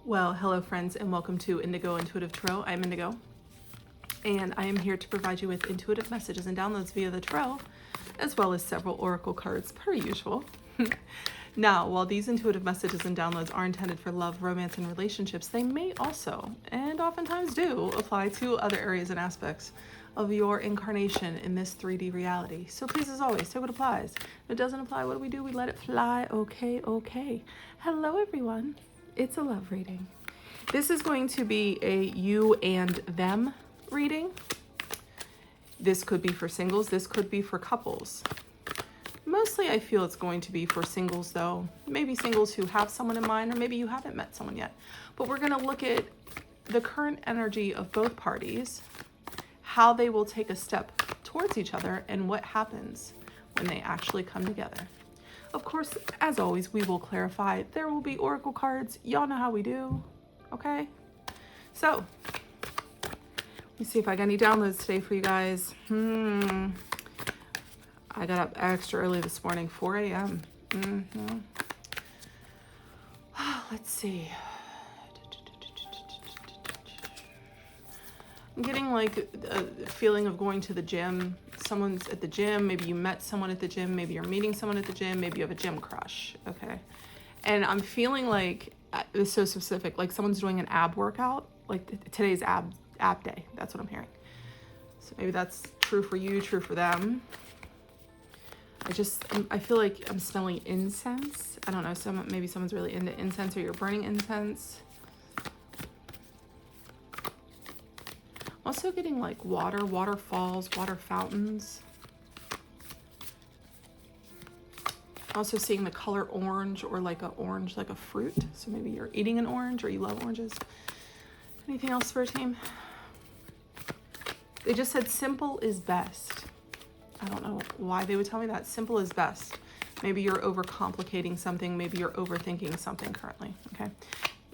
Well, hello friends, and welcome to Indigo Intuitive Tarot. I'm Indigo, and I am here to provide you with intuitive messages and downloads via the tarot, as well as several oracle cards per usual. Now, while these intuitive messages and downloads are intended for love, romance, and relationships, they may also, and oftentimes do, apply to other areas and aspects of your incarnation in this 3D reality. So please, as always, take what applies. If it doesn't apply, what do? We let it fly. Okay. Hello, everyone. It's a love reading. This is going to be a you and them reading. This could be for singles. This could be for couples. Mostly I feel it's going to be for singles though. Maybe singles who have someone in mind, or maybe you haven't met someone yet. But we're going to look at the current energy of both parties, how they will take a step towards each other, and what happens when they actually come together. Of course, as always, we will clarify. There will be oracle cards. Y'all know how we do, okay? So, let me see if I got any downloads today for you guys. I got up extra early this morning, 4 a.m. Let's see. I'm getting like a feeling of going to the gym. Someone's at the gym, maybe you met someone at the gym, maybe you're meeting someone at the gym, maybe you have a gym crush, okay? And I'm feeling like, it's so specific, like someone's doing an ab workout, like today's ab day, that's what I'm hearing. So maybe that's true for you, true for them. I feel like I'm smelling incense. I don't know, maybe someone's really into incense, or you're burning incense. Also getting like waterfalls, water fountains. Also seeing the color orange, or like a fruit. So maybe you're eating an orange, or you love oranges. Anything else for a team? They just said simple is best. I don't know why they would tell me that. Simple is best. Maybe you're overcomplicating something. Maybe you're overthinking something currently, okay?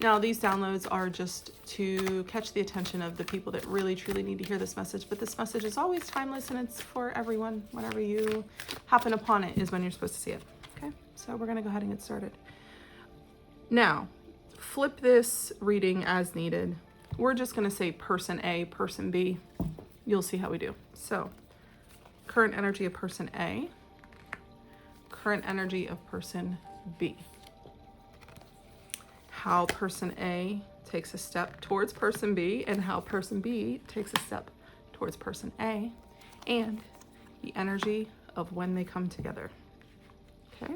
Now, these downloads are just to catch the attention of the people that really, truly need to hear this message. But this message is always timeless, and it's for everyone. Whenever you happen upon it is when you're supposed to see it. Okay, so we're going to go ahead and get started. Now, flip this reading as needed. We're just going to say person A, person B. You'll see how we do. So, current energy of person A, current energy of person B. How person A takes a step towards person B, and how person B takes a step towards person A, and the energy of when they come together. Okay?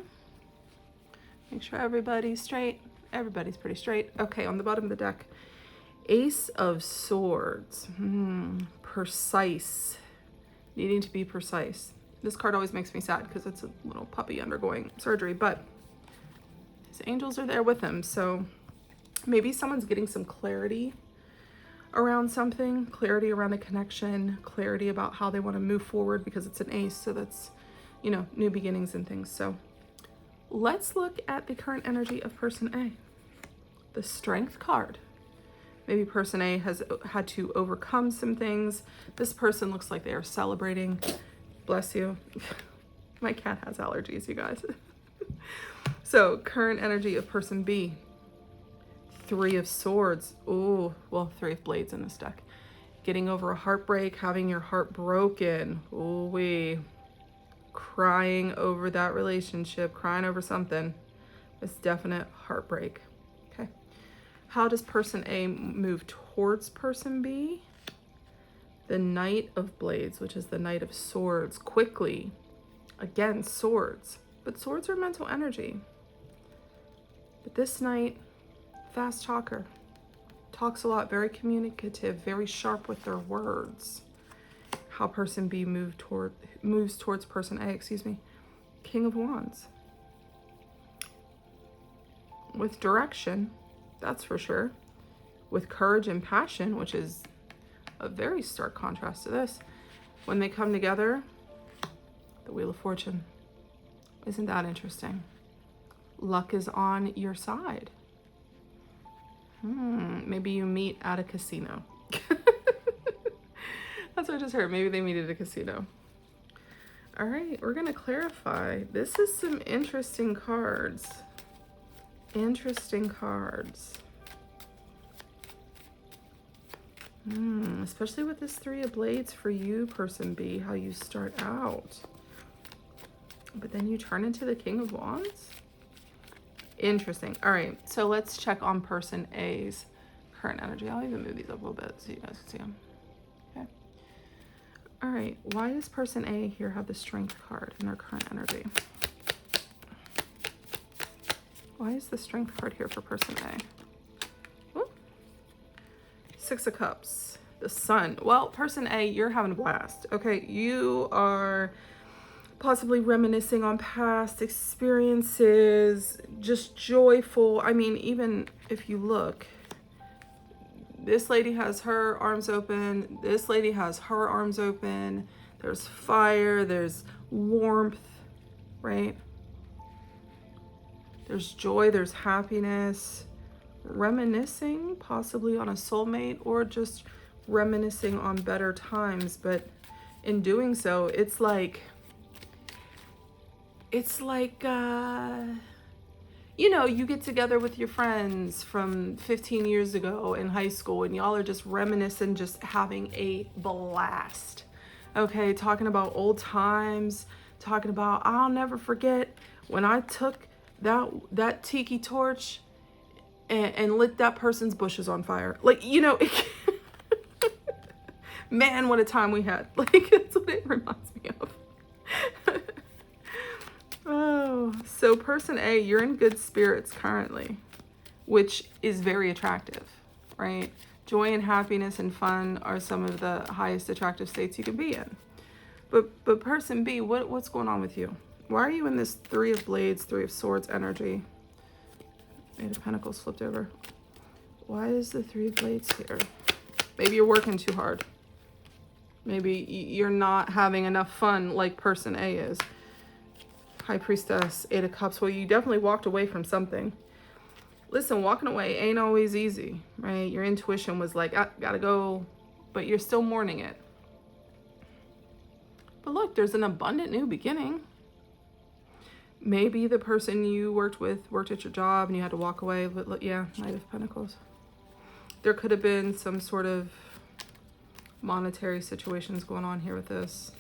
Make sure everybody's straight. Everybody's pretty straight. Okay, on the bottom of the deck, Ace of Swords. Precise. Needing to be precise. This card always makes me sad because it's a little puppy undergoing surgery, but his angels are there with him, so maybe someone's getting some clarity around something, clarity around a connection, clarity about how they want to move forward, because it's an ace, so that's, new beginnings and things. So let's look at the current energy of person A. The Strength card. Maybe person A has had to overcome some things. This person looks like they are celebrating. Bless you. My cat has allergies, you guys. So, current energy of person B. Three of Swords. Oh, well, Three of Blades in this deck. Getting over a heartbreak, having your heart broken. Oh, crying over that relationship, crying over something. It's definite heartbreak. Okay. How does person A move towards person B? The Knight of Blades, which is the Knight of Swords. Quickly. Again, swords. But swords are mental energy. But this knight, fast talker, talks a lot, very communicative, very sharp with their words. How person B moves towards person A, King of Wands. With direction, that's for sure. With courage and passion, which is a very stark contrast to this. When they come together, the Wheel of Fortune. Isn't that interesting? Luck is on your side. Maybe you meet at a casino. That's what I just heard. Maybe they meet at a casino. All right, we're going to clarify. This is some interesting cards. Interesting cards. Especially with this Three of Blades for you, person B, how you start out. But then you turn into the King of Wands? Interesting. All right, so let's check on person A's current energy. I'll even move these up a little bit so you guys can see them. Okay. All right, why does person A here have the Strength card in their current energy? Why is the Strength card here for person A? Ooh. Six of Cups, the Sun. Well, person A, you're having a blast. Okay, you are possibly reminiscing on past experiences, just joyful. I mean, even if you look, this lady has her arms open. This lady has her arms open. There's fire, there's warmth, right? There's joy, there's happiness, reminiscing possibly on a soulmate or just reminiscing on better times. But in doing so, it's like, you know, you get together with your friends from 15 years ago in high school and y'all are just reminiscing, just having a blast. Okay, talking about old times, talking about, I'll never forget when I took that tiki torch and lit that person's bushes on fire. Like, you know, man, what a time we had. Like, that's what it reminds me of. Oh, so person A, you're in good spirits currently, which is very attractive, right? Joy and happiness and fun are some of the highest attractive states you can be in. But person B, what's going on with you? Why are you in this Three of Blades, Three of Swords energy? Eight of Pentacles flipped over. Why is the Three of Blades here? Maybe you're working too hard. Maybe you're not having enough fun like person A is. High Priestess, Eight of Cups. Well, you definitely walked away from something. Listen, walking away ain't always easy, right? Your intuition was like, I gotta go, but you're still mourning it. But look, there's an abundant new beginning. Maybe the person you worked with worked at your job and you had to walk away. But look, yeah, Knight of Pentacles. There could have been some sort of monetary situations going on here with this.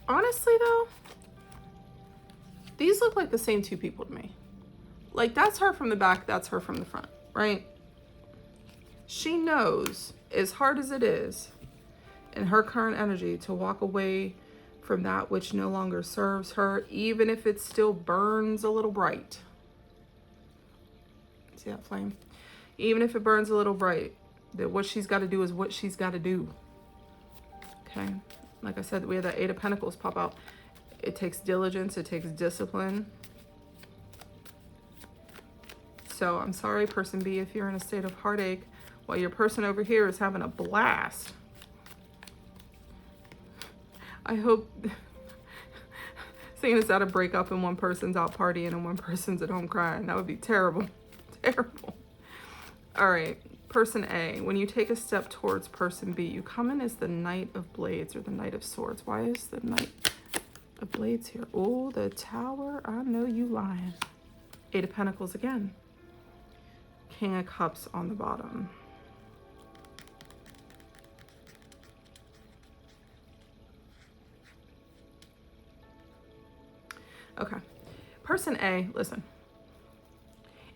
Honestly, though, these look like the same two people to me. Like, that's her from the back, that's her from the front, right? She knows, as hard as it is, in her current energy, to walk away from that which no longer serves her, even if it still burns a little bright. See that flame? Even if it burns a little bright, that what she's got to do is what she's got to do. Okay? Like I said, we had that Eight of Pentacles pop out. It takes diligence. It takes discipline. So I'm sorry, person B, if you're in a state of heartache while your person over here is having a blast. I hope, seeing as that a breakup and one person's out partying and one person's at home crying, that would be terrible. Terrible. All right. Person A, when you take a step towards person B, you come in as the Knight of Blades or the Knight of Swords. Why is the Knight of Blades here? Oh, the Tower. I know you lying. Eight of Pentacles again. King of Cups on the bottom. Okay. Person A, listen.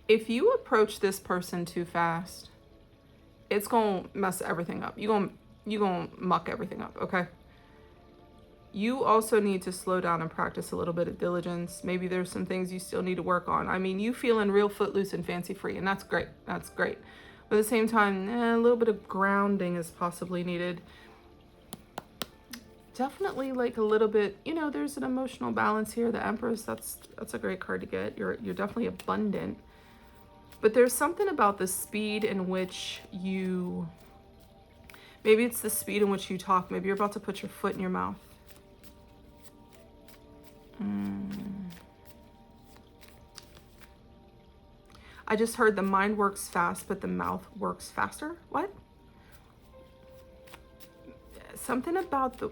If you approach this person too fast, it's gonna mess everything up. You're gonna muck everything up, okay? You also need to slow down and practice a little bit of diligence. Maybe there's some things you still need to work on. I mean, you feeling real footloose and fancy free, and that's great. That's great. But at the same time, a little bit of grounding is possibly needed. Definitely like a little bit, you know, there's an emotional balance here. The Empress, that's a great card to get. You're definitely abundant. But there's something about the speed in which you, maybe it's the speed in which you talk. Maybe you're about to put your foot in your mouth. I just heard the mind works fast, but the mouth works faster. What? Something about the,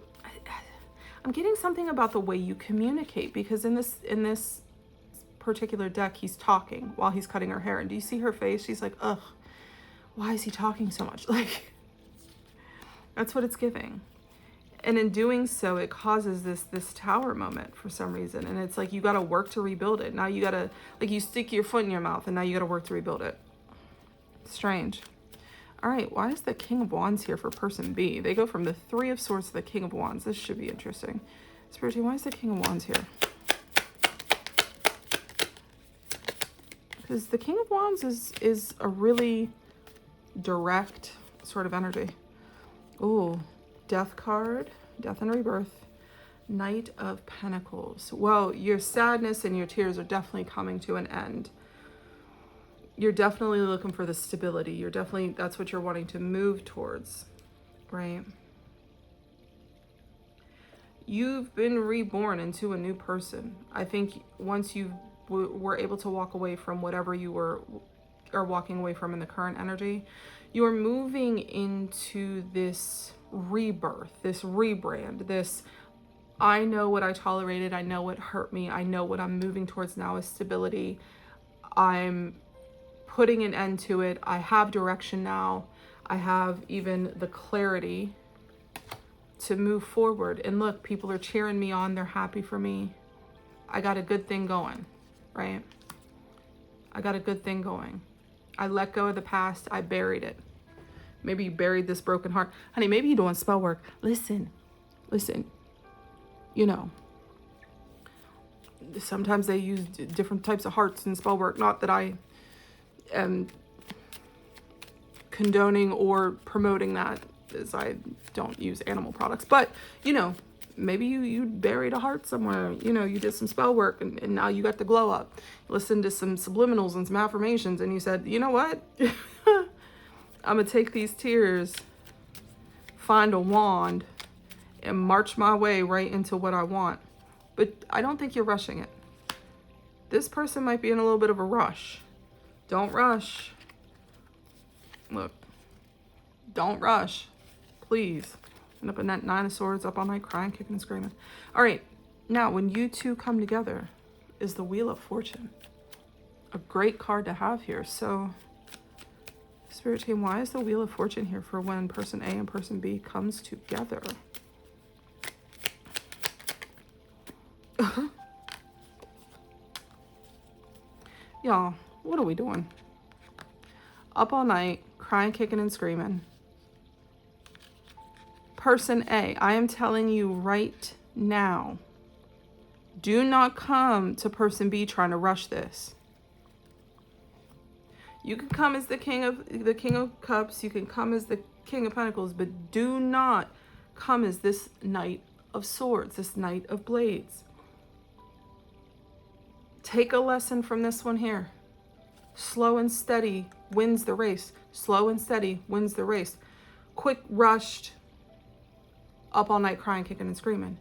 I'm getting something about the way you communicate, because in this particular deck, he's talking while he's cutting her hair. And do you see her face? She's like, ugh, why is he talking so much? Like, that's what it's giving. And in doing so, it causes this tower moment for some reason. And it's like, you got to work to rebuild it. Now you got to, like, you stick your foot in your mouth and now you got to work to rebuild it. Strange. All right, why is the King of Wands here for person B? They go from the Three of Swords to the King of Wands. This should be interesting. Spirit team, why is the King of Wands here? Because the King of Wands is a really direct sort of energy. Ooh, Death card, Death and Rebirth, Knight of Pentacles. Well, your sadness and your tears are definitely coming to an end. You're definitely looking for the stability. You're definitely, that's what you're wanting to move towards, right? You've been reborn into a new person. I think once you were able to walk away from whatever you were walking away from in the current energy, you're moving into this rebirth, this rebrand, this, I know what I tolerated, I know what hurt me, I know what I'm moving towards now is stability. I'm putting an end to it. I have direction now. I have even the clarity to move forward. And look, people are cheering me on. They're happy for me. I got a good thing going, right? I got a good thing going. I let go of the past. I buried it. Maybe you buried this broken heart. Honey, maybe you're doing spell work. Listen, you know, sometimes they use different types of hearts in spell work. Not that I am condoning or promoting that, as I don't use animal products, but you know, maybe you buried a heart somewhere, you know, you did some spell work and now you got the glow up. Listen to some subliminals and some affirmations and you said, you know what? I'm gonna take these tears, find a wand and march my way right into what I want. But I don't think you're rushing it. This person might be in a little bit of a rush. Don't rush. Look, don't rush, please. End up in that Nine of Swords, up all night crying, kicking and screaming. All right, now when you two come together is the Wheel of Fortune. A great card to have here. So, Spirit team, why is the Wheel of Fortune here for when person A and person B comes together? Y'all, what are we doing? Up all night, crying, kicking, and screaming. Person A, I am telling you right now, do not come to person B trying to rush this. You can come as the King of Cups, you can come as the King of Pentacles, but do not come as this Knight of Swords, this Knight of Blades. Take a lesson from this one here. Slow and steady wins the race. Slow and steady wins the race. Quick, rushed, up all night crying, kicking and screaming.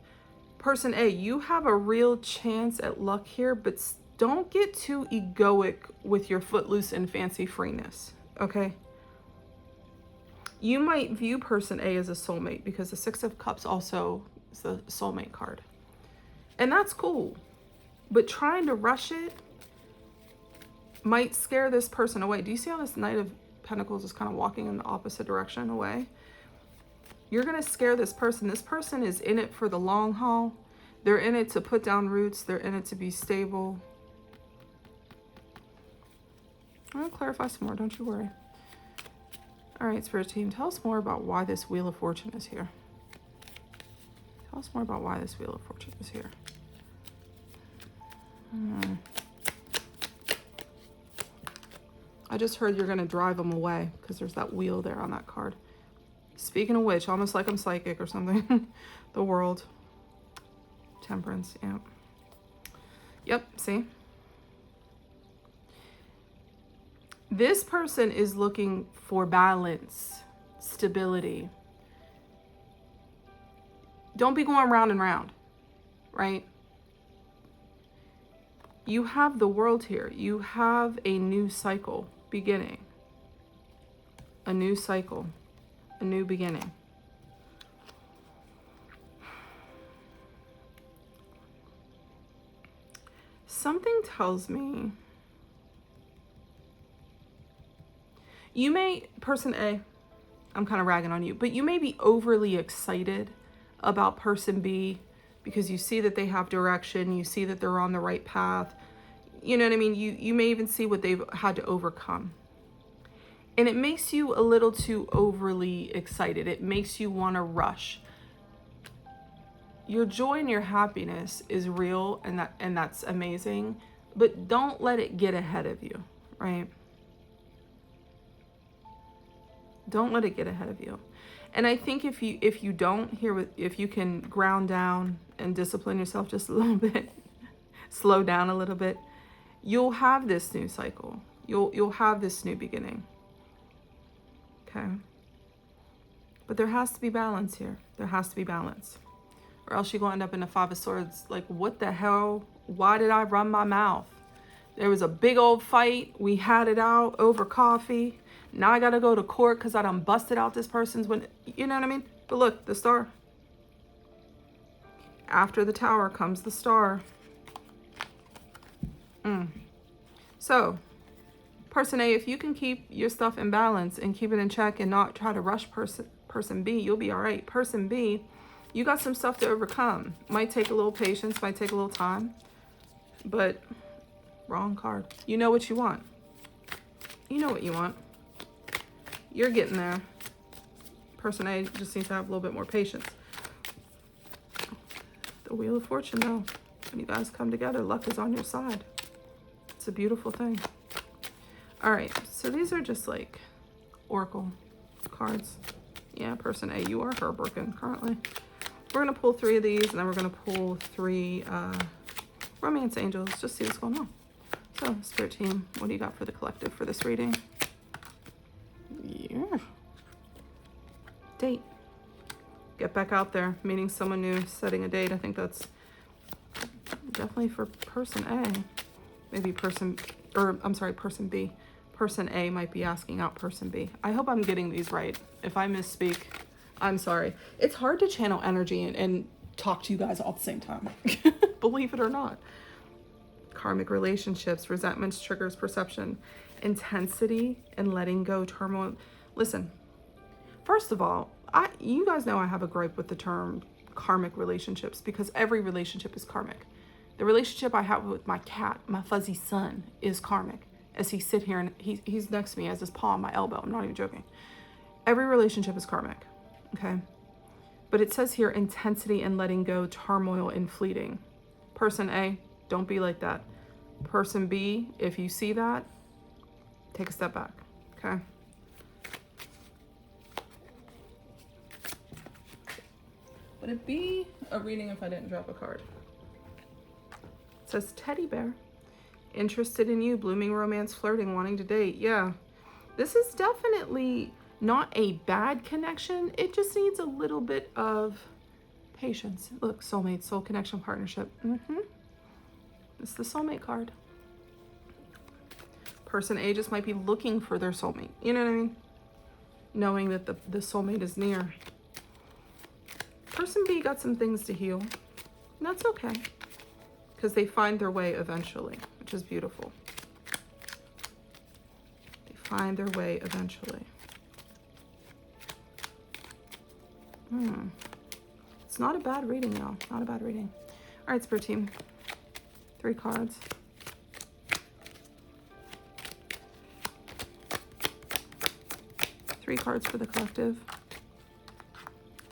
Person A, you have a real chance at luck here, but don't get too egoic with your footloose and fancy freeness, okay? You might view person A as a soulmate because the Six of Cups also is the soulmate card. And that's cool. But trying to rush it might scare this person away. Do you see how this Knight of Pentacles is kind of walking in the opposite direction away? You're going to scare this person. This person is in it for the long haul. They're in it to put down roots. They're in it to be stable. I'm going to clarify some more. Don't you worry. All right, Spirit team, tell us more about why this Wheel of Fortune is here. Tell us more about why this Wheel of Fortune is here. I just heard you're going to drive them away because there's that wheel there on that card. Speaking of which, almost like I'm psychic or something. The World. Temperance, yeah. Yep, see? This person is looking for balance, stability. Don't be going round and round, right? You have the World here. You have a new cycle beginning. A new cycle. A new beginning. Something tells me you may, person A, I'm kind of ragging on you, but you may be overly excited about person B because you see that they have direction, you see that they're on the right path. You know what I mean? You may even see what they've had to overcome. And it makes you a little too overly excited. It makes you want to rush. Your joy and your happiness is real, and that's amazing, but don't let it get ahead of you, right? Don't let it get ahead of you. And I think if you don't if you can ground down and discipline yourself just a little bit, slow down a little bit, you'll have this new cycle. You'll have this new beginning. Okay? But there has to be balance here. There has to be balance. Or else you're going to end up in the Five of Swords like, what the hell? Why did I run my mouth? There was a big old fight. We had it out over coffee. Now I got to go to court because I done busted out this person's you know what I mean? But look, the star. After the Tower comes the star. So, person A, if you can keep your stuff in balance and keep it in check and not try to rush person B, you'll be all right. Person B, you got some stuff to overcome. Might take a little patience, might take a little time, but wrong card. You know what you want. You know what you want. You're getting there. Person A just needs to have a little bit more patience. The Wheel of Fortune, though. When you guys come together, luck is on your side. It's a beautiful thing. All right, so these are just like oracle cards. Yeah, person A, you are heartbroken currently. We're going to pull 3 of these, and then we're going to pull 3 romance angels. Just see what's going on. So, Spirit Team, what do you got for the collective for this reading? Yeah. Date. Get back out there, meeting someone new, setting a date. I think that's definitely for person A. Maybe person B. Person A might be asking out person B. I hope I'm getting these right. If I misspeak, I'm sorry. It's hard to channel energy and talk to you guys all at the same time. Believe it or not. Karmic relationships, resentments, triggers, perception, intensity, and letting go, turmoil. Listen, first of all, you guys know I have a gripe with the term karmic relationships because every relationship is karmic. The relationship I have with my cat, my fuzzy son, is karmic. As he sit here and he's next to me, he has his paw on my elbow. I'm not even joking. Every relationship is karmic, okay? But it says here, intensity and letting go, turmoil and fleeting. Person A, don't be like that. Person B, if you see that, take a step back, okay? Would it be a reading if I didn't drop a card? It says teddy bear. Interested in you, blooming romance, flirting, wanting to date. Yeah, this is definitely not a bad connection. It just needs a little bit of patience. Look, soulmate, soul connection, partnership. It's the soulmate card. Person A just might be looking for their soulmate. You know what I mean? Knowing that the soulmate is near. Person B got some things to heal. And that's okay. Because they find their way eventually, which is beautiful. They find their way eventually. It's not a bad reading, y'all. Not a bad reading. All right, Spirit Team. 3 cards. Three cards for the collective.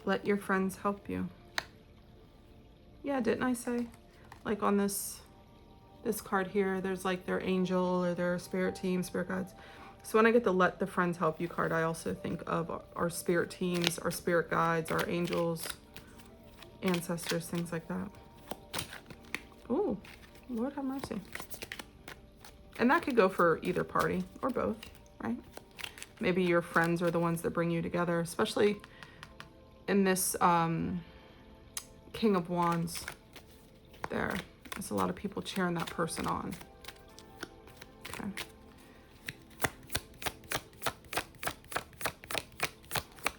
Let your friends help you. Yeah, didn't I say? Like on this card here, there's like their angel or their spirit team, spirit guides. So when I get the let the friends help you card, I also think of our spirit teams, our spirit guides, our angels, ancestors, things like that. Oh, Lord have mercy. And that could go for either party or both, right? Maybe your friends are the ones that bring you together, especially in this King of Wands there. There's a lot of people cheering that person on. Okay.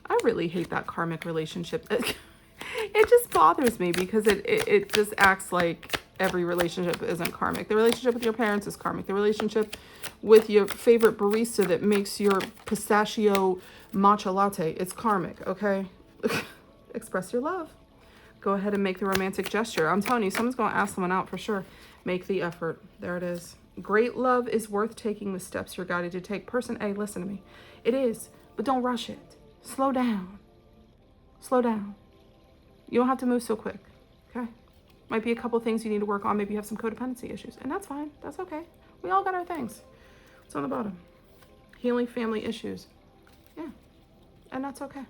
I really hate that karmic relationship. It just bothers me because it just acts like every relationship isn't karmic. The relationship with your parents is karmic. The relationship with your favorite barista that makes your pistachio matcha latte, it's karmic, okay? Express your love. Go ahead and make the romantic gesture. I'm telling you, someone's going to ask someone out for sure. Make the effort. There it is. Great love is worth taking the steps you're guided to take. Person A, listen to me. It is, but don't rush it. Slow down. Slow down. You don't have to move so quick, okay? Might be a couple things you need to work on. Maybe you have some codependency issues, and that's fine. That's okay. We all got our things. It's on the bottom. Healing family issues. Yeah, and that's okay.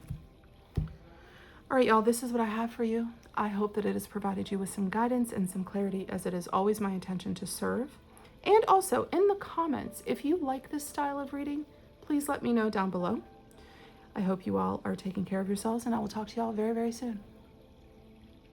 All right, y'all, this is what I have for you. I hope that it has provided you with some guidance and some clarity, as it is always my intention to serve. And also, in the comments, if you like this style of reading, please let me know down below. I hope you all are taking care of yourselves, and I will talk to y'all very, very soon.